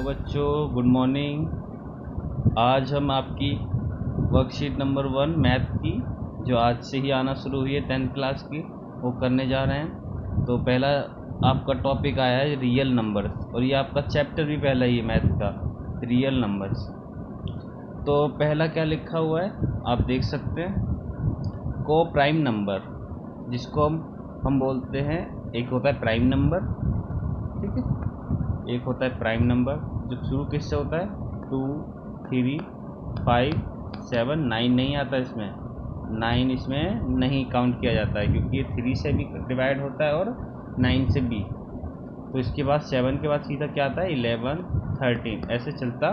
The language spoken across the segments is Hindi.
बच्चों, गुड मॉर्निंग। आज हम आपकी वर्कशीट नंबर 1 मैथ की, जो आज से ही आना शुरू हुई है 10th क्लास की, वो करने जा रहे हैं। तो पहला आपका टॉपिक आया है रियल नंबर्स, और ये आपका चैप्टर भी पहला ही है मैथ का, रियल नंबर्स। तो पहला क्या लिखा हुआ है आप देख सकते हैं, को प्राइम नंबर, जिसको हम बोलते हैं, एक होता है प्राइम नंबर, ठीक है, एक होता है प्राइम नंबर जो शुरू किससे होता है 2, 3, 5, 7, 9 नहीं आता इसमें, 9 इसमें नहीं काउंट किया जाता है क्योंकि ये 3 से भी डिवाइड होता है और 9 से भी। तो इसके बाद 7 के बाद सीधा क्या आता है 11, 13, ऐसे चलता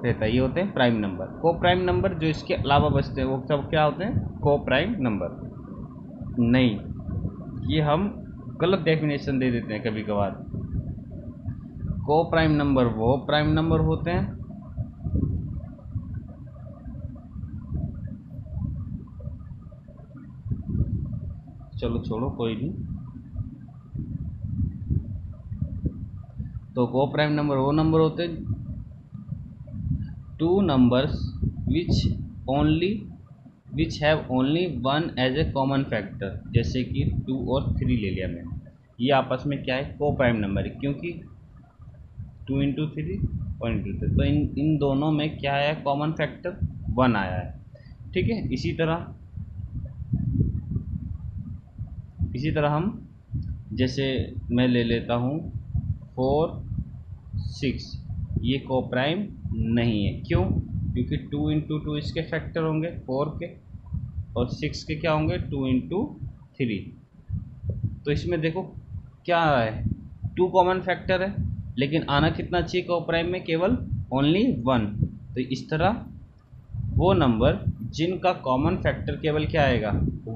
रहता है। ये होते हैं प्राइम नंबर। को प्राइम नंबर जो इसके अलावा बचते हैं वो सब क्या होते हैं, को प्राइम नंबर नहीं। ये हम गलत डेफिनेशन दे देते हैं कभी कभार। को प्राइम नंबर वो प्राइम नंबर होते हैं चलो छोड़ो कोई नहीं। तो को प्राइम नंबर वो नंबर होते हैं two numbers which have only one as a common factor, जैसे कि 2 और 3 ले लिया मैंने। ये आपस में क्या है, को प्राइम नंबर है, क्योंकि 2 इंटू 3 और इंटू 3, तो इन दोनों में क्या आया है, कॉमन फैक्टर 1 आया है, ठीक है। इसी तरह हम, जैसे मैं ले लेता हूँ 4, 6, ये को प्राइम नहीं है। क्यों? क्योंकि 2 इंटू 2 इसके फैक्टर होंगे 4 के, और 6 के क्या होंगे 2 इंटू 3। तो इसमें देखो क्या है, 2 कॉमन फैक्टर है, लेकिन आना कितना चाहिए को प्राइम में, केवल ओनली 1। तो इस तरह वो नंबर जिनका कॉमन फैक्टर केवल क्या आएगा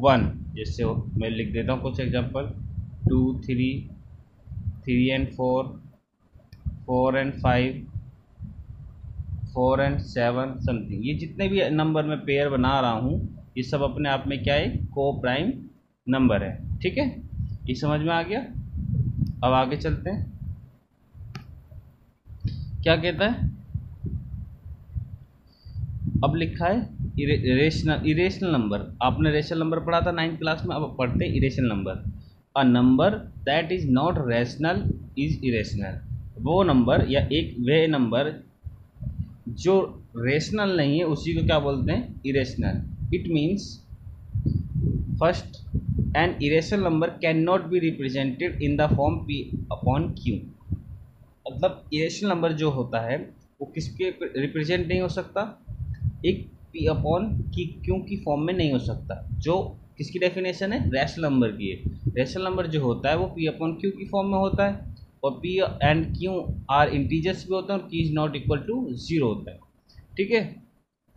1, जैसे मैं लिख देता हूँ कुछ example, 2, 3, 3 and 4, 4 and 5, 4 and 7 something. ये जितने भी नंबर में पेयर बना रहा हूँ ये सब अपने आप में क्या है, को प्राइम नंबर है, ठीक है। ये समझ में आ गया। अब आगे चलते हैं, क्या कहता है। अब लिखा है इरेशनल नंबर। आपने रेशनल नंबर पढ़ा था 9th क्लास में, अब पढ़ते हैं irrational number. A number that is not rational is irrational. वो नंबर या एक वे नंबर जो रेशनल नहीं है उसी को क्या बोलते हैं, irrational. It means first, an irrational number can not be represented in the form p upon q। मतलब इरेशनल नंबर जो होता है वो किसके रिप्रेजेंट नहीं हो सकता, एक p अपॉन क्यू की फॉर्म में नहीं हो सकता। जो किसकी डेफिनेशन है, रैशनल नंबर की है। रैशनल नंबर जो होता है वो p अपॉन क्यू की फॉर्म में होता है, और p and q are integers भी होते हैं, और q is not equal to 0 होता है, ठीक है।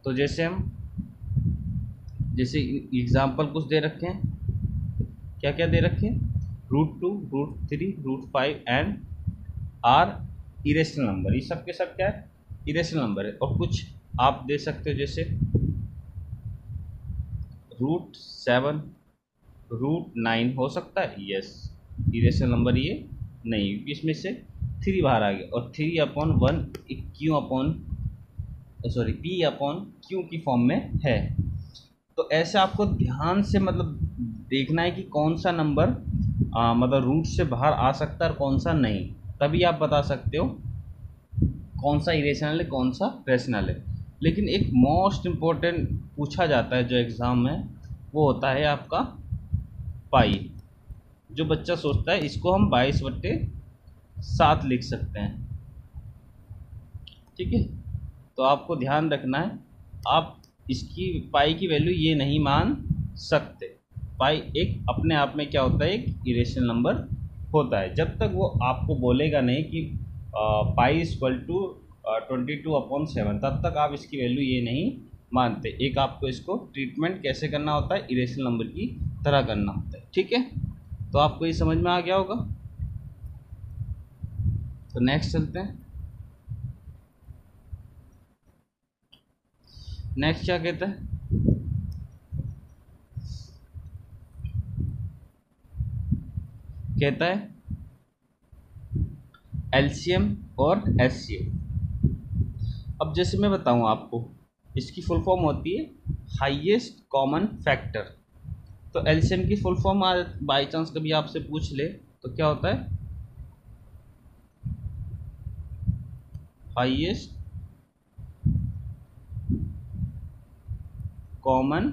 तो जैसे एग्जाम्पल कुछ दे रखे हैं, क्या क्या दे रखे हैं, √2, √3, √5 एंड आर इरेशनल नंबर। ये सब के सब क्या है, इरेशनल नंबर है। और कुछ आप दे सकते हो जैसे √7, √9 हो सकता है, यस, इरेशनल नंबर ये नहीं, क्योंकि इसमें से 3 बाहर आ गया, और 3/1 p अपॉन क्यू की फॉर्म में है। तो ऐसे आपको ध्यान से मतलब देखना है कि कौन सा नंबर मतलब रूट से बाहर आ सकता है और कौन सा नहीं, तभी आप बता सकते हो कौन सा इरेशनल है कौन सा रेशनल है। लेकिन एक मोस्ट इम्पोर्टेंट पूछा जाता है जो एग्ज़ाम में, वो होता है आपका पाई। जो बच्चा सोचता है इसको हम 22/7 लिख सकते हैं, ठीक है। तो आपको ध्यान रखना है, आप इसकी पाई की वैल्यू ये नहीं मान सकते। पाई एक अपने आप में क्या होता है, एक इरेशनल नंबर होता है। जब तक वो आपको बोलेगा नहीं कि पाई इक्वल टू 22/7, तब तक आप इसकी वैल्यू ये नहीं मानते। एक आपको इसको ट्रीटमेंट कैसे करना होता है, इरेशनल नंबर की तरह करना होता है, ठीक है। तो आपको ये समझ में आ गया होगा। तो नेक्स्ट चलते हैं। नेक्स्ट क्या कहता है, कहता है एलसीएम और एचसीएफ। अब जैसे मैं बताऊं आपको, इसकी फुल फॉर्म होती है हाईएस्ट कॉमन फैक्टर। तो एलसीएम की फुल फॉर्म बाई चांस कभी आपसे पूछ ले तो क्या होता है, हाईएस्ट कॉमन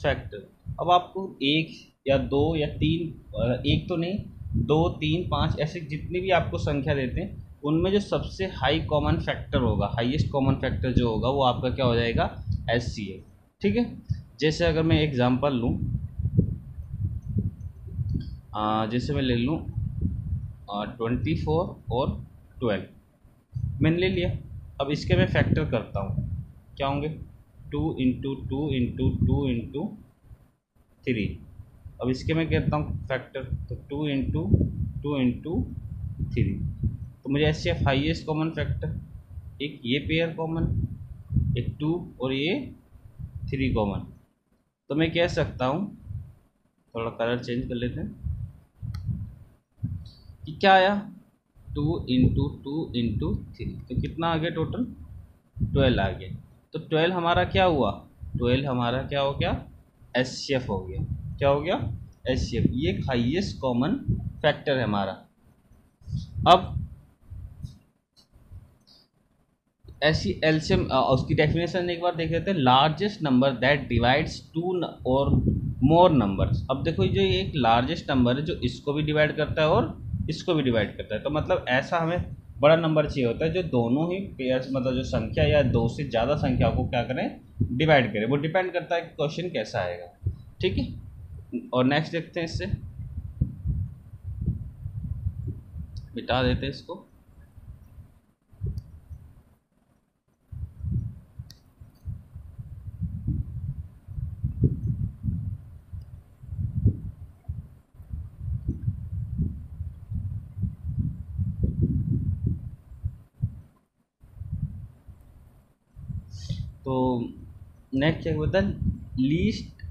फैक्टर। अब आपको एक या दो या तीन, एक तो नहीं, दो तीन पाँच ऐसे जितनी भी आपको संख्या देते हैं उनमें जो सबसे हाई कॉमन फैक्टर होगा, हाईएस्ट कॉमन फैक्टर जो होगा वो आपका क्या हो जाएगा, एचसीएफ। ठीक है, जैसे अगर मैं एग्जांपल लूँ, जैसे मैं ले लूँ 24 और 12 मैंने ले लिया। अब इसके मैं फैक्टर करता हूँ, क्या होंगे, 2 × 2 × 2 × 3। अब इसके मैं कहता हूँ फैक्टर, तो 2 × 2 × 3। तो मुझे ऐसे हाईएस्ट कॉमन फैक्टर, एक ये पेयर कॉमन, एक 2 और ये 3 कॉमन। तो मैं कह सकता हूँ, थोड़ा कलर चेंज कर लेते हैं, कि क्या आया, 2 × 2 × 3, तो कितना आ गया टोटल, 12 आ गया। तो 12 हमारा क्या हुआ, 12 हमारा क्या हो गया, एचसीएफ हो गया। क्या हो गया, एचसीएफ। ये एक हाईएस्ट कॉमन फैक्टर है हमारा। अब ऐसी एलसीएम, उसकी डेफिनेशन एक बार देख लेते हैं, largest number that divides two और मोर नंबर्स। अब देखो जो ये एक लार्जेस्ट नंबर है जो इसको भी डिवाइड करता है और इसको भी डिवाइड करता है। तो मतलब ऐसा हमें बड़ा नंबर चाहिए होता है जो दोनों ही पेयर्स, मतलब जो संख्या या दो से ज़्यादा संख्याओं को क्या करें, डिवाइड करें। वो डिपेंड करता है कि क्वेश्चन कैसा आएगा। ठीक है, और नेक्स्ट देखते हैं, इससे मिटा देते हैं इसको। तो नेक्स्ट क्या होता है, लीस्ट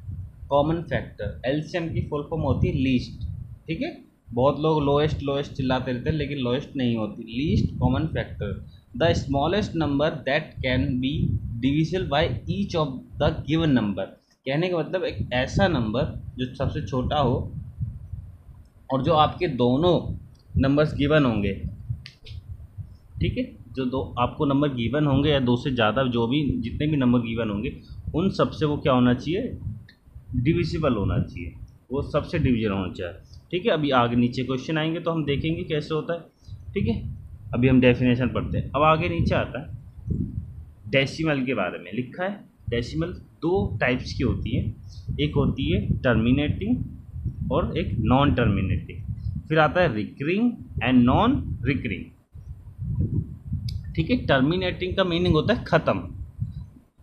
कॉमन फैक्टर। एलसीएम की फुल फॉर्म होती है लीस्ट। ठीक है, बहुत लोग लोएस्ट लोएस्ट चिल्लाते रहते हैं, लेकिन लोएस्ट नहीं होती, least common factor, the smallest number that can be divisible by each of the given number. कहने का मतलब एक ऐसा नंबर जो सबसे छोटा हो और जो आपके दोनों नंबर्स गिवन होंगे। ठीक है, जो दो आपको नंबर गिवन होंगे या दो से ज़्यादा, जो भी जितने भी नंबर गिवन होंगे उन सबसे वो क्या होना चाहिए, डिविजिबल होना चाहिए, वो सबसे डिवीजन होना चाहिए। ठीक है, अभी आगे नीचे क्वेश्चन आएंगे तो हम देखेंगे कैसे होता है। ठीक है, अभी हम डेफिनेशन पढ़ते हैं। अब आगे नीचे आता है डेसिमल के बारे में लिखा है। डेसिमल दो टाइप्स की होती है, एक होती है टर्मिनेटिंग और एक नॉन टर्मिनेटिंग। फिर आता है रिकरिंग एंड नॉन रिकरिंग। ठीक है, टर्मिनेटिंग का मीनिंग होता है ख़त्म,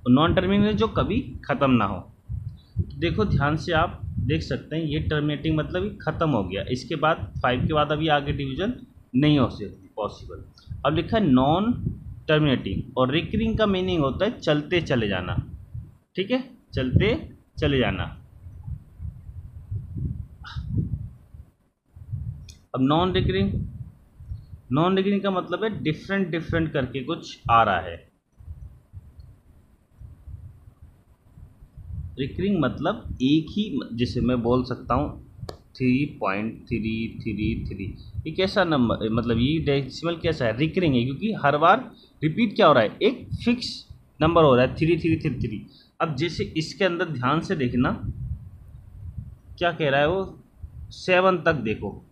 नॉन टर्मिनेटिंग जो कभी ख़त्म ना हो। तो देखो ध्यान से आप देख सकते हैं, ये टर्मिनेटिंग मतलब ख़त्म हो गया, इसके बाद 5 के बाद अभी आगे डिवीजन नहीं हो सकती पॉसिबल। अब लिखा है नॉन टर्मिनेटिंग, और रिकरिंग का मीनिंग होता है चलते चले जाना। ठीक है, चलते चले जाना। अब नॉन रिकरिंग, नॉन रिकरिंग का मतलब है डिफरेंट डिफरेंट करके कुछ आ रहा है। रिकरिंग मतलब एक ही, जैसे मैं बोल सकता हूँ 3.333। ये कैसा नंबर, मतलब ये डेसिमल कैसा है, रिकरिंग है, क्योंकि हर बार रिपीट क्या हो रहा है, एक फिक्स नंबर हो रहा है 3333। अब जैसे इसके अंदर ध्यान से देखना क्या कह रहा है वो, 7 तक देखो।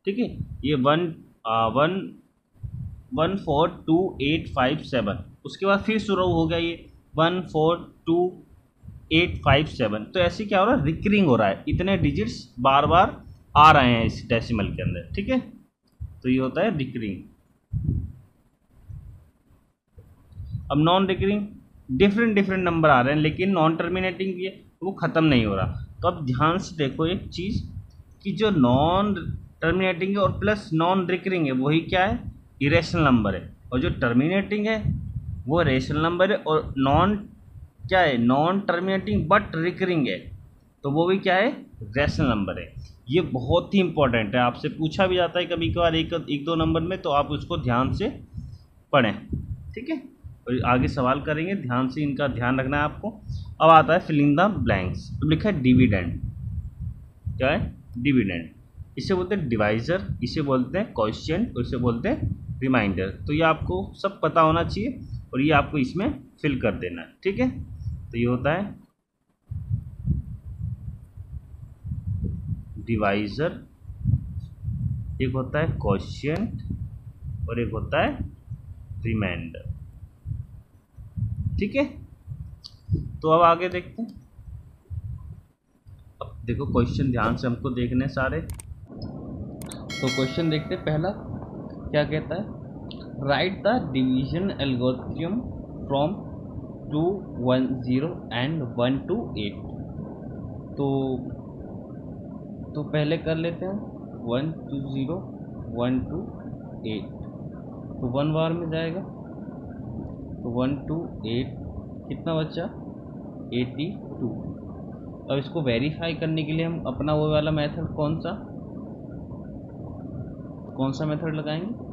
ठीक है, ये 142,857, उसके बाद फिर शुरू हो गया ये 142,857। तो ऐसे क्या हो रहा है, रिकरिंग हो रहा है, इतने डिजिट्स बार बार आ रहे हैं इस डेसिमल के अंदर। ठीक है, तो ये होता है रिकरिंग। अब non recurring, different different number आ रहे हैं लेकिन नॉन टर्मिनेटिंग भी है, वो ख़त्म नहीं हो रहा। तो अब ध्यान से देखो एक चीज़, कि जो नॉन टर्मिनेटिंग है और प्लस नॉन रिकरिंग है वही क्या है, इरेशनल नंबर है, और जो टर्मिनेटिंग है वो रेशनल नंबर है, और नॉन क्या है, नॉन टर्मिनेटिंग बट रिकरिंग है, तो वो भी क्या है, रैशनल नंबर है। ये बहुत ही इंपॉर्टेंट है, आपसे पूछा भी जाता है कभी कभार एक एक दो नंबर में, तो आप उसको ध्यान से पढ़ें, ठीक है। और आगे सवाल करेंगे, ध्यान से इनका ध्यान रखना है आपको। अब आता है फिलिंग द ब्लैंक्स। अब लिखा है डिविडेंड। क्या है? डिविडेंड। इसे बोलते हैं डिवाइजर, इसे बोलते हैं क्वोशिएंट, और इसे बोलते हैं रिमाइंडर। तो ये आपको सब पता होना चाहिए और ये आपको इसमें फिल कर देना है, ठीक है। तो ये होता है डिवाइजर, एक होता है क्वोशिएंट और एक होता है रिमाइंडर, ठीक है। तो अब आगे देखते हैं। अब देखो क्वेश्चन ध्यान से हमको देखने सारे। तो क्वेश्चन देखते हैं। पहला क्या कहता है? Right the division algorithm from 2 1 0 and 1 to 8। तो पहले कर लेते हैं 1 to 0 1 to 8। तो 1 बार में जाएगा, तो 1 to 8 कितना बचा? 82। अब इसको वेरीफाई करने के लिए हम अपना वो वाला मेथड कौन सा मेथड लगाएंगे?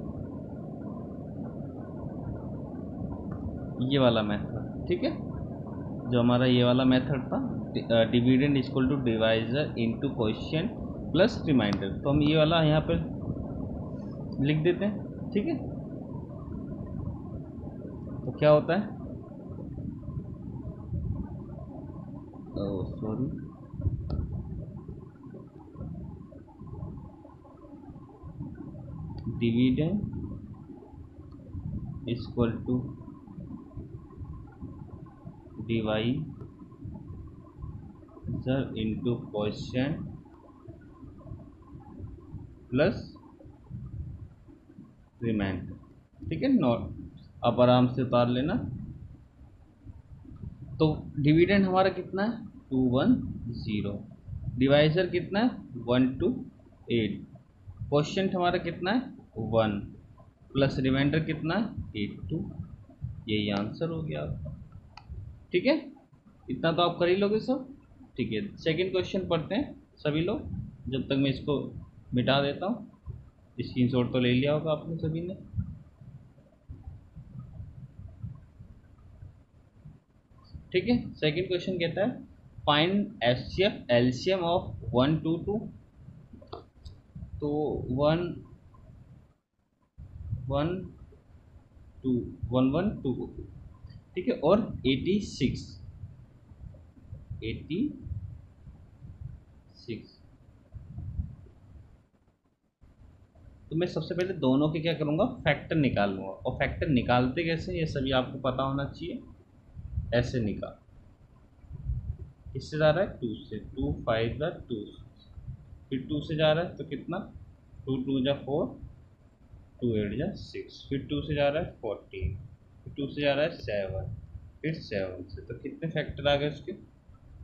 ये वाला मेथड, ठीक है। जो हमारा ये वाला मेथड था, dividend equal to divisor into quotient plus remainder. तो हम ये वाला यहाँ पर लिख देते हैं, ठीक है। तो क्या होता है? Sorry, dividend equal to divisor into quotient plus remainder, ठीक है। नोट अब आराम से उतार लेना। तो डिविडेंड हमारा कितना है? 2 1 0। डिवाइजर कितना है? 1 to 8। क्वोशिएंट हमारा कितना है? 1 प्लस रिमाइंडर कितना है? 82। यही आंसर हो गया आपका, ठीक है। इतना तो आप कर ही लोगे सब, ठीक है। सेकंड क्वेश्चन पढ़ते हैं सभी लोग, जब तक मैं इसको मिटा देता हूँ। स्क्रीनशॉट तो ले लिया होगा आपने सभी ने। ठीक है। सेकंड क्वेश्चन कहता है फाइंड एचसीएफ एलसीएम ऑफ 1 2 2। तो 1 1 2 1 1 2, ठीक है। और 86 तो मैं सबसे पहले दोनों के क्या करूँगा? फैक्टर निकालूंगा। और फैक्टर निकालते कैसे ये सभी आपको पता होना चाहिए। ऐसे निकाल, इससे जा रहा है 2 से, 2 5 जा 2, फिर 2 से जा रहा है तो कितना? 2 2 जा 4, 2 8 जा 6, फिर 2 से जा रहा है 14, फिर 2 से जा रहा है 7, फिर 7 से। तो कितने फैक्टर आ गए उसके?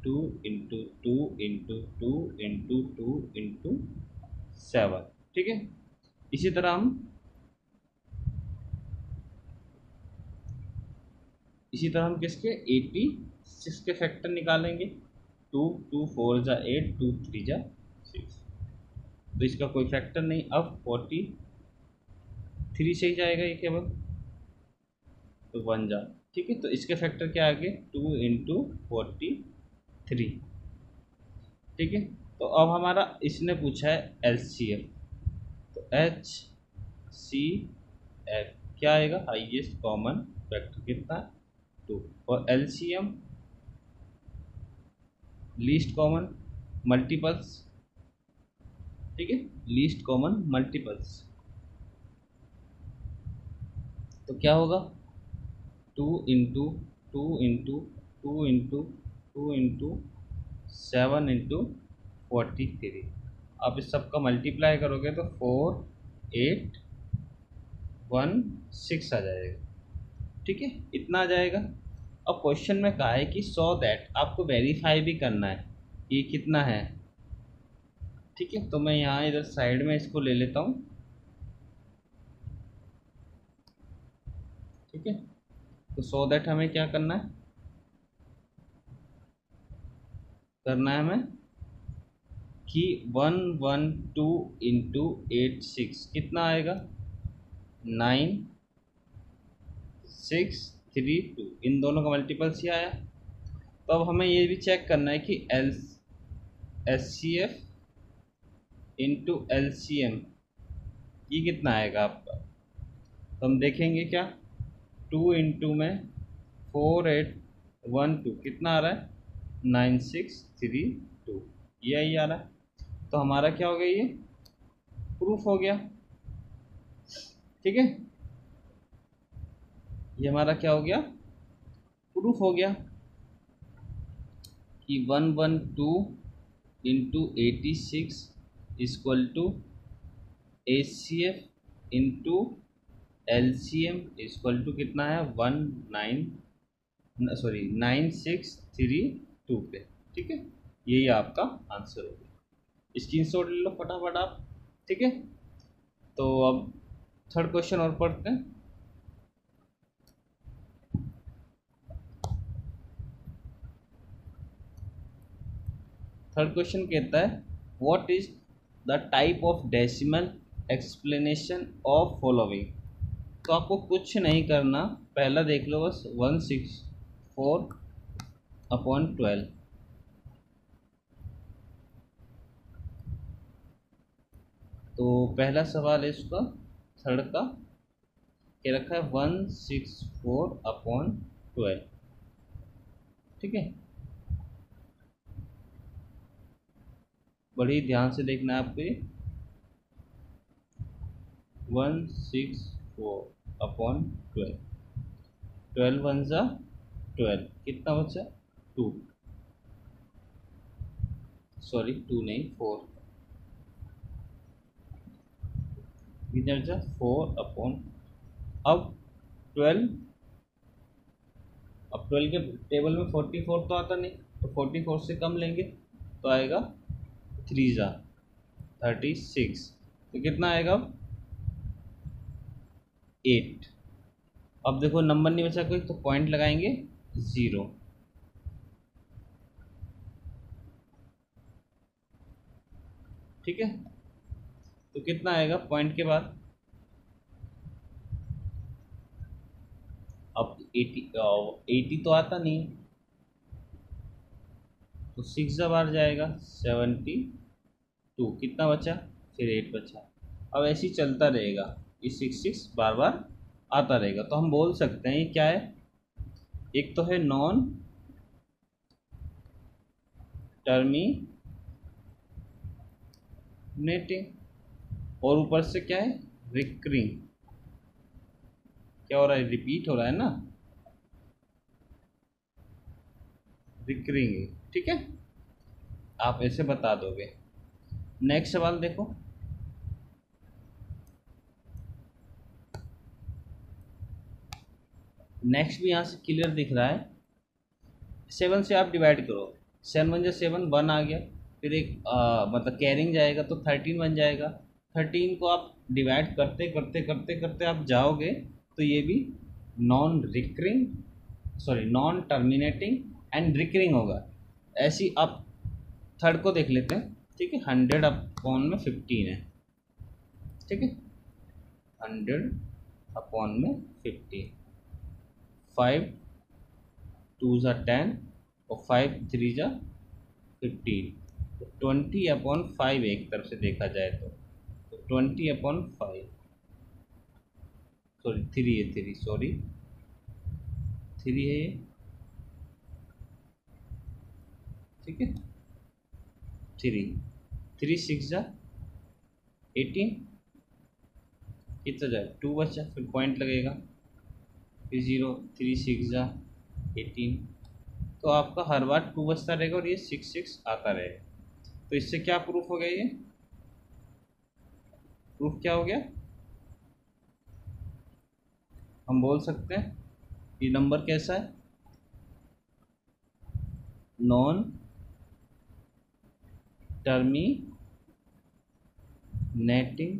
2 इंटू 2 इंटू 2 इंटू 2 इंटू 7, ठीक है। इसी तरह हम किसके 86 के फैक्टर निकालेंगे। 2 2 4 जा 8, 2 3 जा 6। तो इसका कोई फैक्टर नहीं। अब 43 से ही जाएगा ये केवल, तो 1 जा, ठीक है। तो इसके फैक्टर क्या आ गए? 2 इंटू 43, ठीक है। तो अब हमारा इसने पूछा है एलसीएम। तो HCF क्या आएगा? हाईएस्ट कॉमन फैक्टर कितना? 2। और एलसीएम लीस्ट कॉमन मल्टीपल्स, ठीक है। लीस्ट कॉमन मल्टीपल्स तो क्या होगा? 2 into 2 into 2 into 2 into 7 into 43। आप इस सब का मल्टीप्लाई करोगे तो 4 8 1 6 आ जाएगा, ठीक है। इतना आ जाएगा। अब क्वेश्चन में कहा है कि सो दैट आपको वेरीफाई भी करना है कि कितना है, ठीक है। तो मैं यहाँ इधर साइड में इसको ले लेता हूँ, ठीक है। तो सो दैट हमें क्या करना है? हमें कि 1 1 2 इंटू 8 6 कितना आएगा? 9 632, इन दोनों का मल्टीपल्स ही आया। तो अब हमें ये भी चेक करना है कि HCF इंटू LCM ये कितना आएगा आपका। तो हम देखेंगे क्या, 2 इंटू में 4812 कितना आ रहा है, 9632, यही आ रहा है। तो हमारा क्या हो गया, ये प्रूफ हो गया। ठीक है, ये हमारा क्या हो गया, प्रूफ हो गया कि 112 into 86 equal to HCF into LCM equal to कितना है, 9632 पे। ठीक है, यही आपका आंसर हो गया। स्क्रीनशॉट ले लो फटाफट आप। ठीक है, तो अब थर्ड क्वेश्चन और पढ़ते हैं। थर्ड क्वेश्चन कहता है what is the type of decimal explanation of following. तो आपको कुछ नहीं करना, पहला देख लो बस, 164/12। तो पहला सवाल है इसका, थर्ड का क्या रखा है, 164/12। ठीक है, बड़ी ध्यान से देखना है आपको ये। 164/12, 12 वन ज़ा 12, कितना बचा, 2, सॉरी 2 नहीं 4, कितना बचा 4/, अब 12, अब 12 के टेबल में 44 तो आता नहीं, तो 44 से कम लेंगे तो आएगा 3 ज़ा 36, तो कितना आएगा 8। अब देखो नंबर नहीं बचा कोई, तो पॉइंट लगाएंगे 0। ठीक है, तो कितना आएगा पॉइंट के बाद, अब 80 तो आता नहीं, तो 6 बार जाएगा 72, कितना बचा, फिर 8 बचा। अब ऐसे ही चलता रहेगा, ये 6 बार बार आता रहेगा। तो हम बोल सकते हैं ये क्या है, एक तो है नॉन टर्मिनेटिंग और ऊपर से क्या है, रिकरिंग। क्या हो रहा है, रिपीट हो रहा है ना, रिकरिंग। ठीक है, आप ऐसे बता दोगे। नेक्स्ट सवाल देखो, नेक्स्ट भी यहाँ से क्लियर दिख रहा है। 7 से आप डिवाइड करो, 7 वन जा 7, 1 आ गया, फिर एक मतलब कैरिंग जाएगा तो 13 बन जाएगा। 13 को आप डिवाइड करते करते करते करते आप जाओगे तो ये भी non recurring, sorry non terminating and recurring होगा। ऐसी आप थर्ड को देख लेते हैं। ठीक है, 100/15 है। ठीक है, 100/15, 5 2 ज़ा 10 और 5 3 ज़ा 15, तो 20/5 एक तरफ से देखा जाए तो 20/5, सॉरी 3 है, 3 सॉरी 3 है ये। ठीक है, 3 6 ज़ा 18, कितना जाए 2 बचा, फिर पॉइंट लगेगा, फिर 0, 3 6 ज़ा 18, तो आपका हर बार 2 बचता रहेगा और ये 6 6 आता रहेगा। तो इससे क्या प्रूफ हो गया, ये प्रूफ क्या हो गया, हम बोल सकते हैं ये नंबर कैसा है, नॉन टर्मिनेटिंग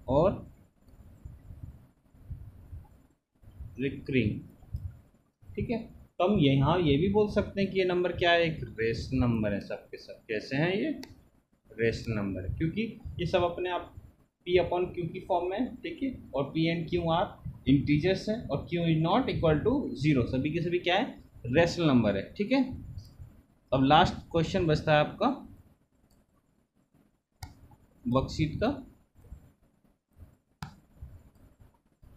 और रिकरिंग। ठीक है, तो हम यहाँ ये भी बोल सकते हैं कि ये नंबर क्या है, एक रेशनल नंबर है। सबके सब कैसे हैं, ये रेशनल नंबर है, क्योंकि ये सब अपने आप P/Q की फॉर्म में है। ठीक है, और P and Q are integers है और q is not equal to 0, सभी के सभी क्या है, रेशनल नंबर है। ठीक है, अब लास्ट क्वेश्चन बचता है आपका वर्कशीट का।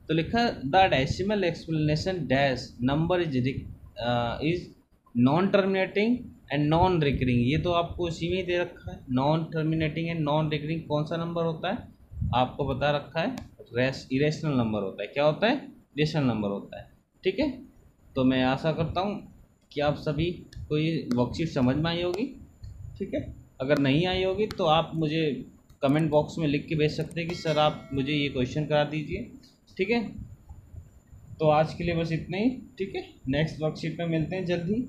तो लिखा the decimal explanation dash number is non terminating and non recurring. ये तो आपको इसी में ही दे रखा है, non terminating and non recurring कौन सा नंबर होता है आपको बता रखा है, इरेशनल नंबर होता है। क्या होता है, इरेशनल नंबर होता है। ठीक है, तो मैं आशा करता हूँ कि आप सभी को ये वर्कशीट समझ में आई होगी। ठीक है, अगर नहीं आई होगी तो आप मुझे कमेंट बॉक्स में लिख के भेज सकते हैं कि सर आप मुझे ये क्वेश्चन करा दीजिए। ठीक है, तो आज के लिए बस इतना ही। ठीक है, नेक्स्ट वर्कशीट में मिलते हैं जल्द ही।